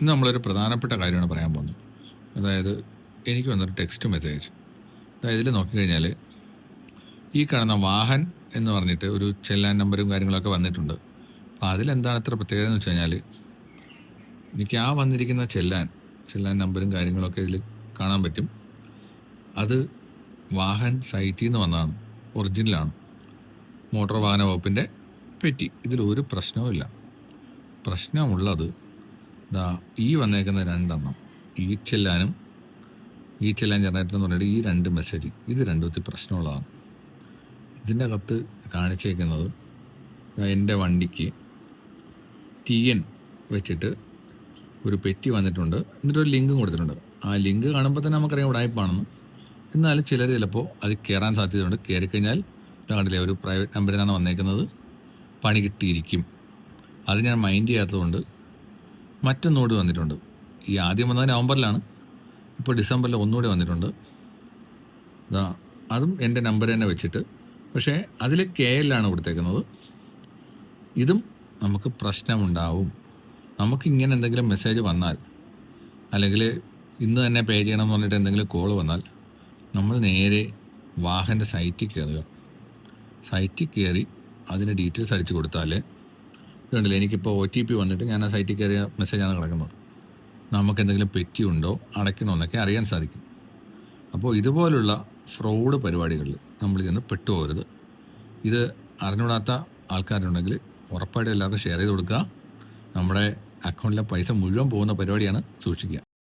ഇന്ന് നമ്മളൊരു പ്രധാനപ്പെട്ട കാര്യമാണ് പറയാൻ പോകുന്നത്. അതായത് എനിക്ക് വന്നൊരു ടെക്സ്റ്റ് മെസ്സേജ്. അതായത് ഇതിൽ നോക്കിക്കഴിഞ്ഞാൽ ഈ കാണുന്ന വാഹൻ എന്ന് പറഞ്ഞിട്ട് ഒരു ചെല്ലാൻ നമ്പറും കാര്യങ്ങളൊക്കെ വന്നിട്ടുണ്ട്. അപ്പോൾ അതിലെന്താണ് ഇത്ര പ്രത്യേകത എന്ന് വെച്ച് കഴിഞ്ഞാൽ, എനിക്ക് ആ വന്നിരിക്കുന്ന ചെല്ലാൻ നമ്പറും കാര്യങ്ങളൊക്കെ ഇതിൽ കാണാൻ പറ്റും. അത് വാഹൻ സൈറ്റിൽ നിന്ന് വന്നതാണ്, ഒറിജിനലാണ്. മോട്ടോർ വാഹന വകുപ്പിൻ്റെ പെറ്റി. ഇതിലൊരു പ്രശ്നവുമില്ല. പ്രശ്നമുള്ളത് ഈ വന്നേക്കുന്ന രണ്ടെണ്ണം, ഈ ചെല്ലാൻ ജനറേറ്റർ എന്ന് പറഞ്ഞിട്ട് ഈ രണ്ട് മെസ്സേജ്, ഇത് രണ്ടും ഒത്തിരി പ്രശ്നമുള്ളതാണ്. ഇതിൻ്റെ അകത്ത് കാണിച്ചേക്കുന്നത് എൻ്റെ വണ്ടിക്ക് TN വെച്ചിട്ട് ഒരു പെറ്റി വന്നിട്ടുണ്ട്, എന്നിട്ടൊരു ലിങ്കും കൊടുത്തിട്ടുണ്ട്. ആ ലിങ്ക് കാണുമ്പോൾ തന്നെ നമുക്കറിയാം ഉടായ്പാണെന്ന്. എന്നാലും ചിലർ ചിലപ്പോൾ അത് കയറാൻ സാധ്യതയുണ്ട്. കയറിക്കഴിഞ്ഞാൽ കണ്ടില്ലേ, ഒരു പ്രൈവറ്റ് നമ്പറിൽ നിന്നാണ് വന്നേക്കുന്നത്, പണി കിട്ടിയിരിക്കും. അത് ഞാൻ മൈൻഡ് ചെയ്യാത്തതുകൊണ്ട് മറ്റൊന്നുകൂടി വന്നിട്ടുണ്ട്. ഈ ആദ്യം വന്നത് നവംബറിലാണ്, ഇപ്പോൾ ഡിസംബറിൽ ഒന്നുകൂടി വന്നിട്ടുണ്ട്. അതും എൻ്റെ നമ്പർ തന്നെ വെച്ചിട്ട്, പക്ഷേ അതിൽ KL കൊടുത്തേക്കുന്നത്. ഇതും നമുക്ക് പ്രശ്നമുണ്ടാവും. നമുക്കിങ്ങനെ എന്തെങ്കിലും മെസ്സേജ് വന്നാൽ, അല്ലെങ്കിൽ ഇന്ന് തന്നെ പേ ചെയ്യണം എന്ന് പറഞ്ഞിട്ട് എന്തെങ്കിലും കോൾ വന്നാൽ, നമ്മൾ നേരെ വാഹൻ്റെ സൈറ്റിൽ കയറുക. സൈറ്റിൽ കയറി അതിന് ഡീറ്റെയിൽസ് അടിച്ചു കൊടുത്താൽ, ഇതുണ്ടല്ലോ, എനിക്കിപ്പോൾ OTP വന്നിട്ട് ഞാൻ ആ സൈറ്റിൽ കയറിയ മെസ്സേജാണ് കിടക്കുന്നത്. നമുക്ക് എന്തെങ്കിലും പെറ്റി ഉണ്ടോ, അടയ്ക്കണമെന്നൊക്കെ അറിയാൻ സാധിക്കും. അപ്പോൾ ഇതുപോലുള്ള ഫ്രോഡ് പരിപാടികളിൽ നമ്മൾ ചെന്ന് പെട്ടുപോകരുത്. ഇത് അറിഞ്ഞുകൂടാത്ത ആൾക്കാരുണ്ടെങ്കിൽ ഉറപ്പായിട്ടും എല്ലാവർക്കും ഷെയർ ചെയ്ത് കൊടുക്കുക. നമ്മുടെ അക്കൗണ്ടിലെ പൈസ മുഴുവൻ പോകുന്ന പരിപാടിയാണ്, സൂക്ഷിക്കുക.